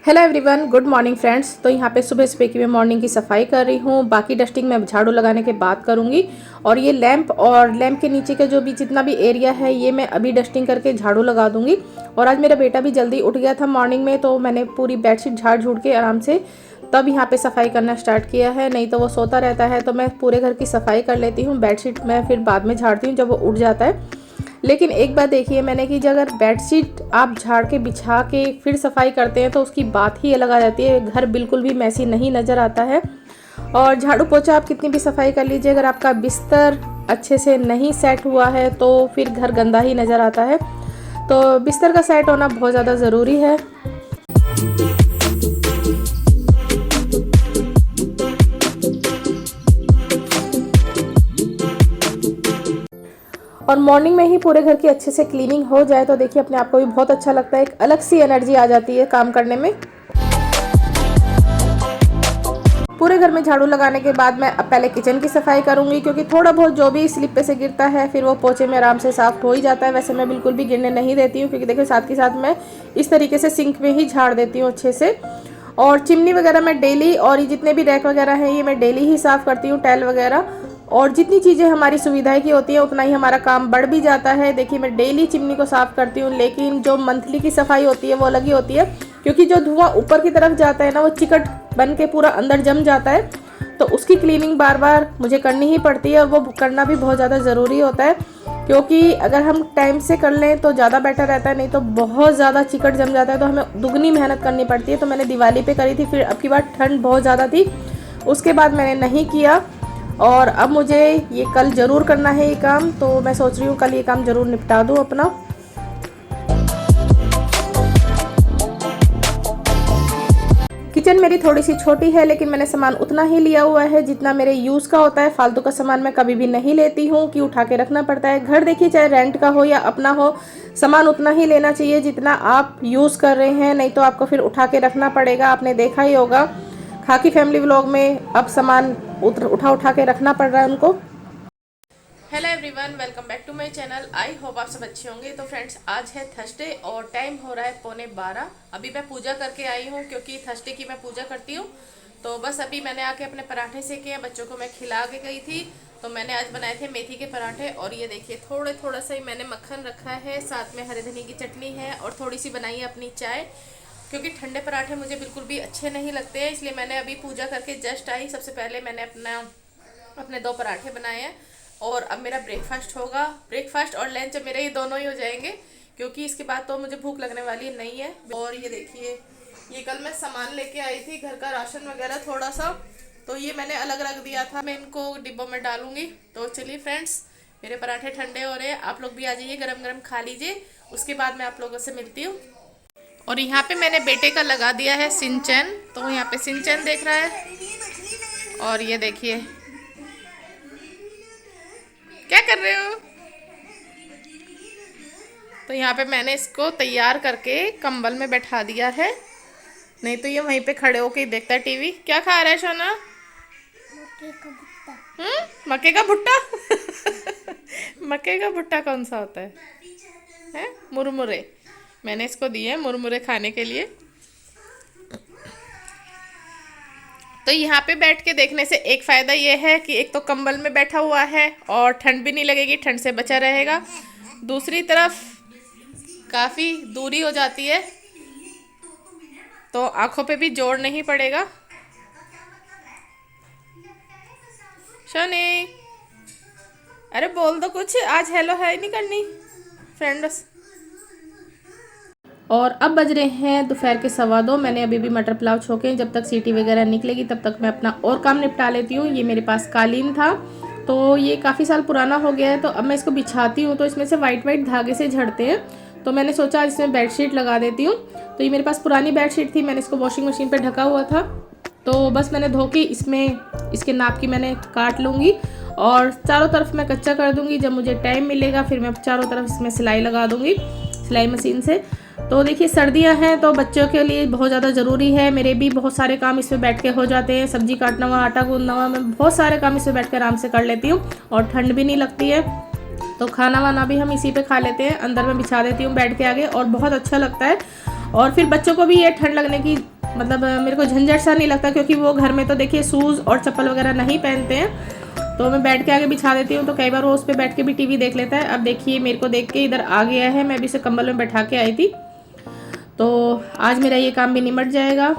Hello everyone, good morning friends. तो यहाँ पे सुबह सुबह की मैं मॉर्निंग की सफाई कर रही हूँ। बाकी डस्टिंग मैं झाड़ू लगाने के बाद करूँगी। और ये लैंप और लैंप के नीचे का जो भी जितना भी एरिया है ये मैं अभी डस्टिंग करके झाड़ू लगा दूँगी। और आज मेरा बेटा भी जल्दी उठ गया था मॉर्निंग में, तो मैंने पूरी बेडशीट झाड़ झूड़ के आराम से तब यहाँ पे सफाई करना स्टार्ट किया है। नहीं तो वो सोता रहता है तो मैं पूरे घर की सफाई कर लेती हूँ। बेडशीट मैं फिर बाद में झाड़ती हूँ जब वो उठ जाता है। लेकिन एक बात देखिए मैंने कि जब अगर बेडशीट आप झाड़ के बिछा के फिर सफाई करते हैं तो उसकी बात ही अलग आ जाती है। घर बिल्कुल भी मैसी नहीं नज़र आता है। और झाड़ू पोछा आप कितनी भी सफाई कर लीजिए, अगर आपका बिस्तर अच्छे से नहीं सेट हुआ है तो फिर घर गंदा ही नज़र आता है। तो बिस्तर का सेट होना बहुत ज़्यादा ज़रूरी है। और मॉर्निंग में ही पूरे घर की अच्छे से क्लीनिंग हो जाए तो देखिए अपने आप को भी बहुत अच्छा लगता है। एक अलग सी एनर्जी आ जाती है काम करने में। पूरे घर में झाड़ू लगाने के बाद मैं अब पहले किचन की सफाई करूंगी, क्योंकि थोड़ा बहुत जो भी स्लिप पे से गिरता है फिर वो पोछे में आराम से साफ हो ही जाता है। वैसे मैं बिल्कुल भी गिरने नहीं देती हूँ, क्योंकि देखिए साथ के साथ मैं इस तरीके से सिंक में ही झाड़ देती हूँ अच्छे से। और चिमनी वगैरह मैं डेली, और ये जितने भी रैक वगैरह हैं ये मैं डेली ही साफ़ करती हूँ, टाइल वगैरह। और जितनी चीज़ें हमारी सुविधाएं की होती है उतना ही हमारा काम बढ़ भी जाता है। देखिए मैं डेली चिमनी को साफ़ करती हूँ, लेकिन जो मंथली की सफाई होती है वो अलग ही होती है, क्योंकि जो धुआं ऊपर की तरफ जाता है ना वो चिकट बन के पूरा अंदर जम जाता है। तो उसकी क्लीनिंग बार बार मुझे करनी ही पड़ती है, और वो करना भी बहुत ज़्यादा ज़रूरी होता है, क्योंकि अगर हम टाइम से कर लें तो ज़्यादा बेटर रहता है। नहीं तो बहुत ज़्यादा चिकट जम जाता है तो हमें दुगनी मेहनत करनी पड़ती है। तो मैंने दिवाली पे करी थी, फिर अब की बार ठंड बहुत ज़्यादा थी, उसके बाद मैंने नहीं किया। और अब मुझे ये कल ज़रूर करना है ये काम, तो मैं सोच रही हूँ कल ये काम ज़रूर निपटा दूँ अपना। किचन मेरी थोड़ी सी छोटी है, लेकिन मैंने सामान उतना ही लिया हुआ है जितना मेरे यूज़ का होता है। फालतू का सामान मैं कभी भी नहीं लेती हूँ कि उठा के रखना पड़ता है। घर देखिए चाहे रेंट का हो या अपना हो, सामान उतना ही लेना चाहिए जितना आप यूज़ कर रहे हैं। नहीं तो आपको फिर उठा के रखना पड़ेगा। आपने देखा ही होगा खाकी फैमिली व्लॉग में, अब सामान उठा के रखना पड़ रहा है उनको। Hello everyone, welcome back to my channel. I hope आप सब अच्छे होंगे। तो फ्रेंड्स आज है थर्सडे और टाइम हो रहा है 11:15। अभी मैं पूजा करके आई हूँ, क्योंकि थर्सडे की मैं पूजा करती हूँ। तो बस अभी मैंने आके अपने पराठे सेके हैं, बच्चों को मैं खिला के गई थी। तो मैंने आज बनाए थे मेथी के पराठे, और ये देखिए थोड़ा सा ही मैंने मक्खन रखा है, साथ में हरे धनिया की चटनी है, और थोड़ी सी बनाई है अपनी चाय, क्योंकि ठंडे पराठे मुझे बिल्कुल भी अच्छे नहीं लगते हैं। इसलिए मैंने अभी पूजा करके जस्ट आई, सबसे पहले मैंने अपने 2 पराठे बनाए हैं। और अब मेरा ब्रेकफास्ट होगा। ब्रेकफास्ट और लंच मेरे ये दोनों ही हो जाएंगे, क्योंकि इसके बाद तो मुझे भूख लगने वाली नहीं है। और ये देखिए ये कल मैं सामान लेके आई थी, घर का राशन वगैरह थोड़ा सा, तो ये मैंने अलग रख दिया था, मैं इनको डिब्बों में डालूंगी। तो चलिए फ्रेंड्स, मेरे पराठे ठंडे हो रहे हैं, आप लोग भी आ जाइए, गरम गरम खा लीजिए। उसके बाद मैं आप लोगों से मिलती हूँ। और यहाँ पे मैंने बेटे का लगा दिया है सिंचन, तो यहाँ पे सिंचन देख रहा है। और ये देखिए क्या कर रहे हो। तो यहाँ पे मैंने इसको तैयार करके कंबल में बैठा दिया है, नहीं तो ये वहीं पे खड़े होके देखता है टीवी। क्या खा रहा है सोना? मक्के का भुट्टा। मक्के का भुट्टा कौन सा होता है? मुरमुरे। मैंने इसको दिए मुरमुरे खाने के लिए। तो यहाँ पे बैठ के देखने से एक फ़ायदा ये है कि एक तो कंबल में बैठा हुआ है और ठंड भी नहीं लगेगी, ठंड से बचा रहेगा। दूसरी तरफ काफ़ी दूरी हो जाती है तो आँखों पे भी जोर नहीं पड़ेगा। शोनी, अरे बोल दो कुछ, आज हेलो है नहीं करनी फ्रेंड्स। और अब बज रहे हैं दोपहर के 2:15। मैंने अभी भी मटर पुलाव छोके, जब तक सीटी वगैरह निकलेगी तब तक मैं अपना और काम निपटा लेती हूँ। ये मेरे पास कालीन था, तो ये काफ़ी साल पुराना हो गया है, तो अब मैं इसको बिछाती हूँ तो इसमें से वाइट धागे से झड़ते हैं। तो मैंने सोचा इसमें बेडशीट लगा देती हूँ। तो ये मेरे पास पुरानी बेडशीट थी, मैंने इसको वॉशिंग मशीन पर ढका हुआ था, तो बस मैंने धो के इसमें इसके नाप की मैंने काट लूँगी, और चारों तरफ मैं कच्चा कर दूँगी। जब मुझे टाइम मिलेगा फिर मैं चारों तरफ इसमें सिलाई लगा दूँगी सिलाई मशीन से। तो देखिए सर्दियां हैं तो बच्चों के लिए बहुत ज़्यादा ज़रूरी है। मेरे भी बहुत सारे काम इसमें बैठ के हो जाते हैं, सब्जी काटना हुआ, आटा गूंदना हुआ, मैं बहुत सारे काम इसमें बैठ के आराम से कर लेती हूँ। और ठंड भी नहीं लगती है, तो खाना वाना भी हम इसी पे खा लेते हैं। अंदर में बिछा देती हूँ बेड के आगे, और बहुत अच्छा लगता है। और फिर बच्चों को भी ये ठंड लगने की मतलब मेरे को झंझट सा नहीं लगता, क्योंकि वो घर में तो देखिए शूज़ और चप्पल वगैरह नहीं पहनते हैं। तो मैं बेड के आगे बिछा देती हूँ, तो कई बार वो उस पर बैठ के भी टीवी देख लेता है। अब देखिए मेरे को देख के इधर आ गया है, मैं भी इसे कंबल में बैठा के आई थी। तो आज मेरा ये काम भी निमट जाएगा।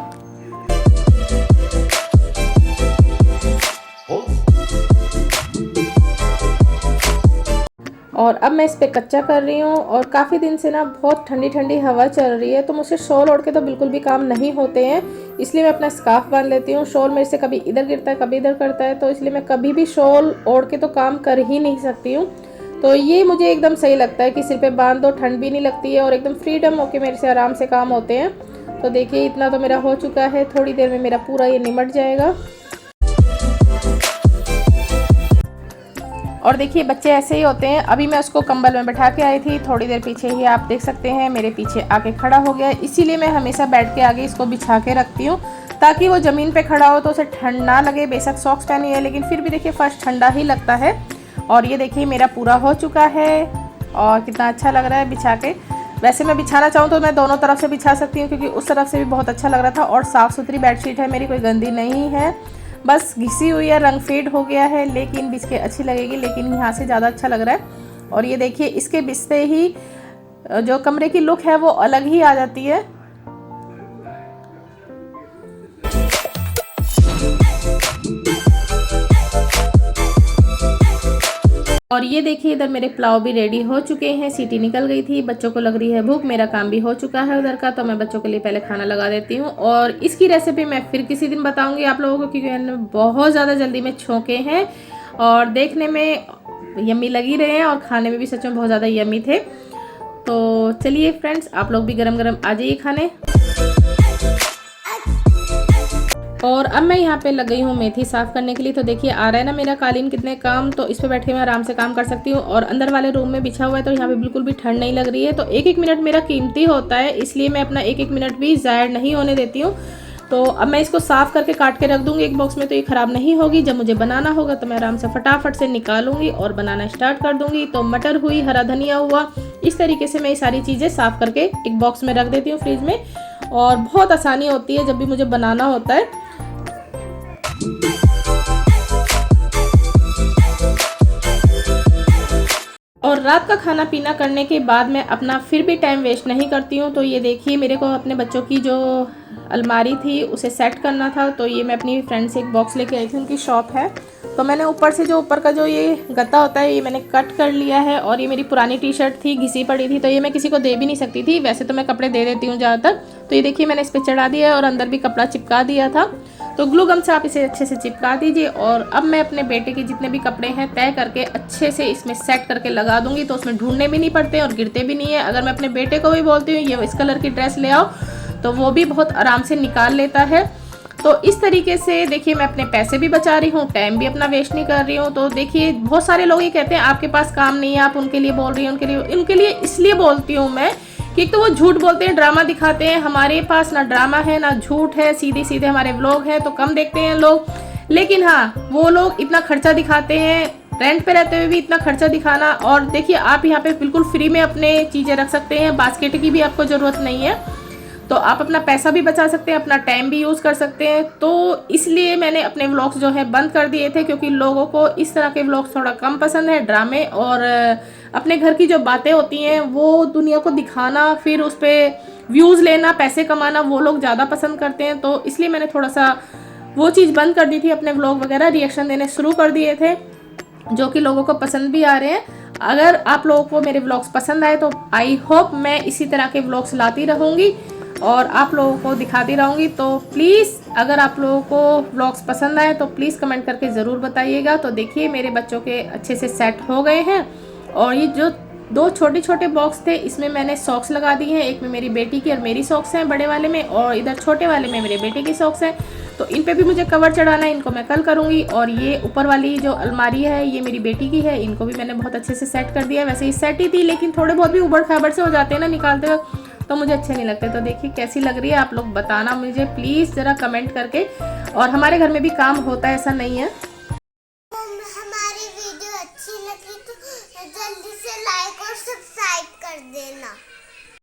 और अब मैं इस पर कच्चा कर रही हूँ। और काफ़ी दिन से ना बहुत ठंडी ठंडी हवा चल रही है, तो मुझसे शॉल ओढ़ के तो बिल्कुल भी काम नहीं होते हैं, इसलिए मैं अपना स्कार्फ बांध लेती हूँ। शॉल मेरे से कभी इधर गिरता है कभी इधर करता है, तो इसलिए मैं कभी भी शॉल ओढ़ के तो काम कर ही नहीं सकती हूँ। तो ये मुझे एकदम सही लगता है कि सिर पे बांध दो, ठंड भी नहीं लगती है और एकदम फ्रीडम होके मेरे से आराम से काम होते हैं। तो देखिए इतना तो मेरा हो चुका है, थोड़ी देर में मेरा पूरा ये निमट जाएगा। और देखिए बच्चे ऐसे ही होते हैं। अभी मैं उसको कंबल में बैठा के आई थी, थोड़ी देर पीछे ही आप देख सकते हैं मेरे पीछे आके खड़ा हो गया। इसीलिए मैं हमेशा बेड के आगे इसको बिछा के रखती हूँ, ताकि वो ज़मीन पे खड़ा हो तो उसे ठंड ना लगे। बेशक सॉक्स पहनी है, लेकिन फिर भी देखिए फर्श ठंडा ही लगता है। और ये देखिए मेरा पूरा हो चुका है और कितना अच्छा लग रहा है बिछा के। वैसे मैं बिछाना चाहूँ तो मैं दोनों तरफ से बिछा सकती हूँ, क्योंकि उस तरफ से भी बहुत अच्छा लग रहा था। और साफ़ सुथरी बेडशीट है मेरी, कोई गंदी नहीं है, बस घिसी हुई है, रंग फेड हो गया है, लेकिन बिछ के अच्छी लगेगी। लेकिन यहाँ से ज़्यादा अच्छा लग रहा है। और ये देखिए इसके बिछते ही जो कमरे की लुक है वो अलग ही आ जाती है। और ये देखिए इधर मेरे पुलाव भी रेडी हो चुके हैं, सीटी निकल गई थी। बच्चों को लग रही है भूख, मेरा काम भी हो चुका है उधर का, तो मैं बच्चों के लिए पहले खाना लगा देती हूँ। और इसकी रेसिपी मैं फिर किसी दिन बताऊंगी आप लोगों को, क्योंकि मैंने बहुत ज़्यादा जल्दी में छोंके हैं और देखने में यम्मी लगी रहे हैं और खाने में भी सच में बहुत ज़्यादा यम्मी थे। तो चलिए फ्रेंड्स, आप लोग भी गरम गरम आ जाइए खाने। और अब मैं यहाँ पे लग गई हूँ मेथी साफ़ करने के लिए। तो देखिए आ रहा है ना मेरा कालीन कितने काम, तो इस पे बैठ के मैं आराम से काम कर सकती हूँ। और अंदर वाले रूम में बिछा हुआ है, तो यहाँ पे बिल्कुल भी ठंड नहीं लग रही है। तो एक एक मिनट मेरा कीमती होता है, इसलिए मैं अपना एक एक मिनट भी ज़ाया नहीं होने देती हूँ। तो अब मैं इसको साफ़ करके काट के रख दूँगी एक बॉक्स में, तो ये ख़राब नहीं होगी। जब मुझे बनाना होगा तो मैं आराम से फटाफट से निकालूंगी और बनाना स्टार्ट कर दूँगी। तो मटर हुई, हरा धनिया हुआ, इस तरीके से मैं ये सारी चीज़ें साफ़ करके एक बॉक्स में रख देती हूँ फ्रिज में। और बहुत आसानी होती है जब भी मुझे बनाना होता है। और रात का खाना पीना करने के बाद मैं अपना फिर भी टाइम वेस्ट नहीं करती हूँ। तो ये देखिए मेरे को अपने बच्चों की जो अलमारी थी उसे सेट करना था, तो ये मैं अपनी फ्रेंड से एक बॉक्स लेके आई थी, उनकी शॉप है। तो मैंने ऊपर से जो ऊपर का जो ये गत्ता होता है ये मैंने कट कर लिया है। और ये मेरी पुरानी टी शर्ट थी, घिसी पड़ी थी, तो ये मैं किसी को दे भी नहीं सकती थी। वैसे तो मैं कपड़े दे देती हूँ ज़्यादातर। तो ये देखिए मैंने इस पर चढ़ा दिया है और अंदर भी कपड़ा चिपका दिया था। तो ग्लू गम से आप इसे अच्छे से चिपका दीजिए। और अब मैं अपने बेटे के जितने भी कपड़े हैं तय करके अच्छे से इसमें सेट करके लगा दूंगी, तो उसमें ढूंढने भी नहीं पड़ते और गिरते भी नहीं है। अगर मैं अपने बेटे को भी बोलती हूँ ये इस कलर की ड्रेस ले आओ, तो वो भी बहुत आराम से निकाल लेता है। तो इस तरीके से देखिए मैं अपने पैसे भी बचा रही हूँ, टाइम भी अपना वेस्ट नहीं कर रही हूँ। तो देखिए बहुत सारे लोग ये कहते हैं आपके पास काम नहीं है, आप उनके लिए बोल रही हैं। उनके लिए इसलिए बोलती हूँ मैं कि एक तो वो झूठ बोलते हैं, ड्रामा दिखाते हैं। हमारे पास ना ड्रामा है ना झूठ है, सीधे सीधे हमारे व्लॉग हैं, तो कम देखते हैं लोग। लेकिन हाँ, वो लोग इतना खर्चा दिखाते हैं, रेंट पे रहते हुए भी इतना खर्चा दिखाना। और देखिए आप यहाँ पे बिल्कुल फ्री में अपने चीज़ें रख सकते हैं, बास्केट की भी आपको ज़रूरत नहीं है। तो आप अपना पैसा भी बचा सकते हैं, अपना टाइम भी यूज़ कर सकते हैं। तो इसलिए मैंने अपने व्लॉग्स जो है बंद कर दिए थे, क्योंकि लोगों को इस तरह के व्लॉग्स थोड़ा कम पसंद है। ड्रामे और अपने घर की जो बातें होती हैं वो दुनिया को दिखाना, फिर उस पर व्यूज़ लेना, पैसे कमाना, वो लोग ज़्यादा पसंद करते हैं। तो इसलिए मैंने थोड़ा सा वो चीज़ बंद कर दी थी, अपने व्लॉग वगैरह रिएक्शन देने शुरू कर दिए थे, जो कि लोगों को पसंद भी आ रहे हैं। अगर आप लोगों को मेरे व्लॉग्स पसंद आए तो आई होप मैं इसी तरह के व्लॉग्स लाती रहूँगी और आप लोगों को दिखाती रहूँगी। तो प्लीज़ अगर आप लोगों को व्लॉग्स पसंद आए तो प्लीज़ कमेंट करके ज़रूर बताइएगा। तो देखिए मेरे बच्चों के अच्छे से सेट हो गए हैं। और ये जो दो छोटे छोटे बॉक्स थे इसमें मैंने सॉक्स लगा दी हैं। एक में मेरी बेटी की और मेरी सॉक्स हैं बड़े वाले में, और इधर छोटे वाले में मेरे बेटे की सॉक्स हैं। तो इन पे भी मुझे कवर चढ़ाना है, इनको मैं कल करूँगी। और ये ऊपर वाली जो अलमारी है ये मेरी बेटी की है, इनको भी मैंने बहुत अच्छे से सेट कर दिया है। वैसे ये सेट ही थी, लेकिन थोड़े बहुत भी उबड़ खाबड़ से हो जाते हैं ना निकालते वक्त, तो मुझे अच्छे नहीं लगते। तो देखिए कैसी लग रही है, आप लोग बताना मुझे प्लीज़ ज़रा कमेंट करके। और हमारे घर में भी काम होता है, ऐसा नहीं है।